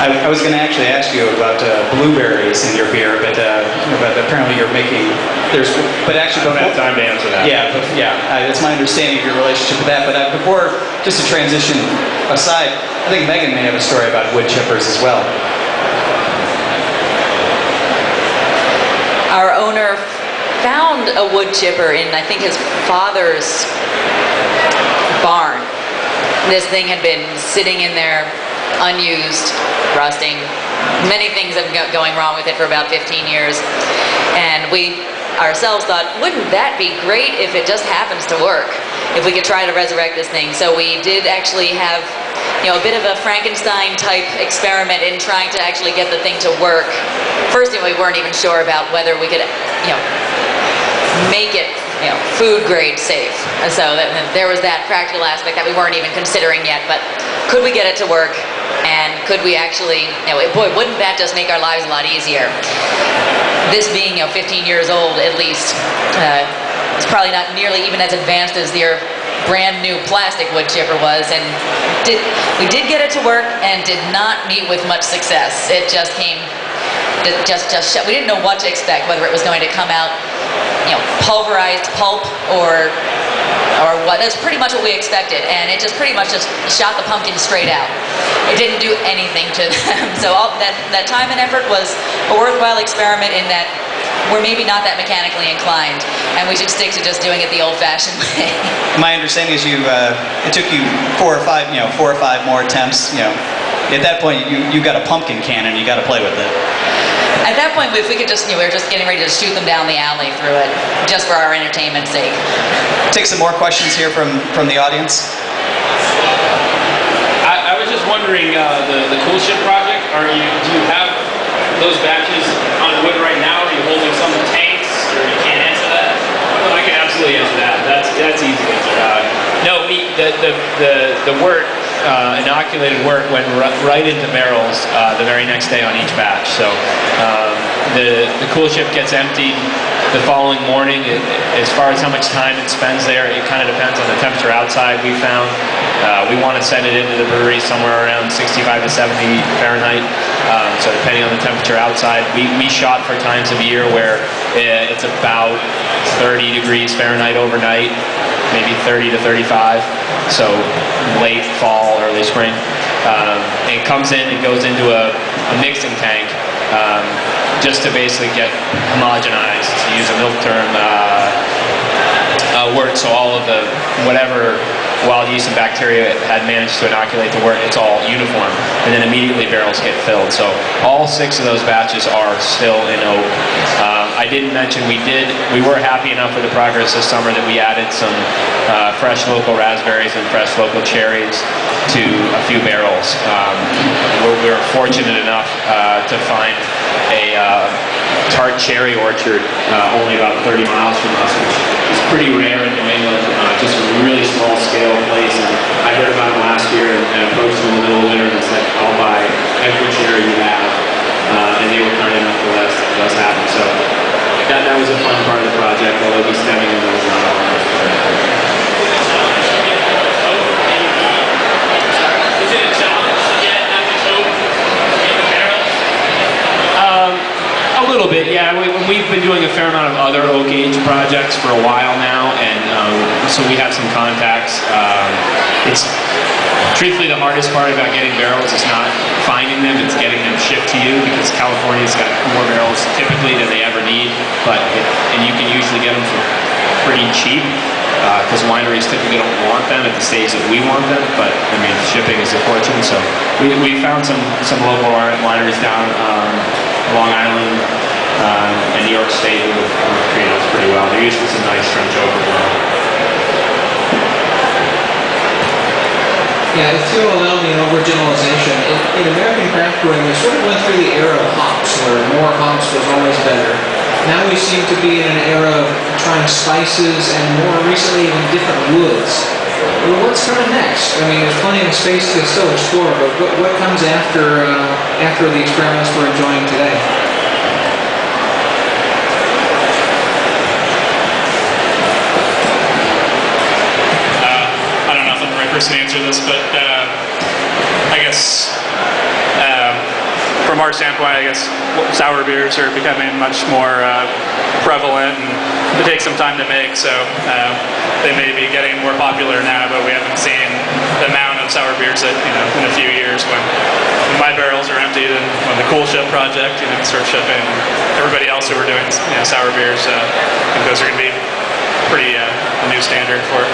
I was going to actually ask you about blueberries in your beer, but apparently you're making But actually, I don't have time to answer that. It's my understanding of your relationship with that. But before, just to transition aside, I think Megan may have a story about wood chippers as well. Our owner found a wood chipper in, I think, his father's barn. This thing had been sitting in there, unused, rusting. Many things have been going wrong with it for about 15 years. And we ourselves thought, wouldn't that be great if it just happens to work? If we could try to resurrect this thing. So we did actually have, a bit of a Frankenstein type experiment in trying to actually get the thing to work. First thing, we weren't even sure about whether we could, make it, food grade safe. And so there was that practical aspect that we weren't even considering yet. But could we get it to work? And could we actually, boy, wouldn't that just make our lives a lot easier? This being, 15 years old at least, it's probably not nearly even as advanced as your brand new plastic wood chipper was, and we did get it to work and did not meet with much success. It just came, just we didn't know what to expect, whether it was going to come out, pulverized pulp or what. That's pretty much what we expected, and it just pretty much just shot the pumpkin straight out. It didn't do anything to them. So all that time and effort was a worthwhile experiment in that we're maybe not that mechanically inclined, and we should stick to just doing it the old-fashioned way. My understanding is it took you four or five more attempts. At that point, you got a pumpkin cannon. You got to play with it. At that point, if we could just, we were just getting ready to shoot them down the alley through it, just for our entertainment's sake. Take some more questions here from the audience. I was just wondering, the Cool Ship project, do you have those batches on wood right now? Are you holding some in tanks, or you can't answer that? Well, I can absolutely answer that. That's easy to answer. No, the wort, inoculated wort, went right into barrels the very next day on each batch. So the Cool Ship gets emptied the following morning. As far as how much time it spends there, it kind of depends on the temperature outside. We found we want to send it into the brewery somewhere around 65 to 70 Fahrenheit. So depending on the temperature outside, we shot for times of year where it's about 30 degrees Fahrenheit overnight, maybe 30 to 35. So late fall, early spring. And it comes in and goes into a mixing tank just to basically get homogenized, to use a milk term, wort. So all of the whatever wild yeast and bacteria had managed to inoculate the wort, it's all uniform, and then immediately barrels get filled. So all 6 of those batches are still in oak. I didn't mention we were happy enough with the progress this summer that we added some fresh local raspberries and fresh local cherries to a few barrels. We were fortunate enough to find a tart cherry orchard only about 30 miles from us, which is pretty rare in New England, just a really small scale place. And I heard about it last year and approached them in the middle of winter and said, I'll buy every cherry you have. And they were kind enough to let us have it. So that was a fun part of the project, although be stemming in those hours. Is it a challenge to get oak in the barrels? A little bit, yeah. We've been doing a fair amount of other oak age projects for a while now, and so we have some contacts. It's truthfully the hardest part about getting barrels is not finding them, it's getting them shipped to you, because California's got more barrels typically than they ever need, and you can usually get them for pretty cheap, because wineries typically don't want them at the stage that we want them, but I mean shipping is a fortune. So we found some local wineries down Long Island and New York State who treated us pretty well. They're using some nice French oak as well. Yeah, if you'll allow me an overgeneralization, in American craft brewing, we sort of went through the era of hops, where more hops was always better. Now we seem to be in an era of trying spices and more recently even different woods. Well, what's coming next? I mean, there's plenty of space to still explore, but what comes after the experiments we're enjoying today? I don't know if I'm the right person to answer this, but I guess our standpoint, I guess sour beers are becoming much more prevalent, and it takes some time to make. So they may be getting more popular now, but we haven't seen the amount of sour beers that in a few years when my barrels are emptied and when the Cool Ship project starts shipping. Everybody else who were doing sour beers, I think those are going to be pretty the new standard for it.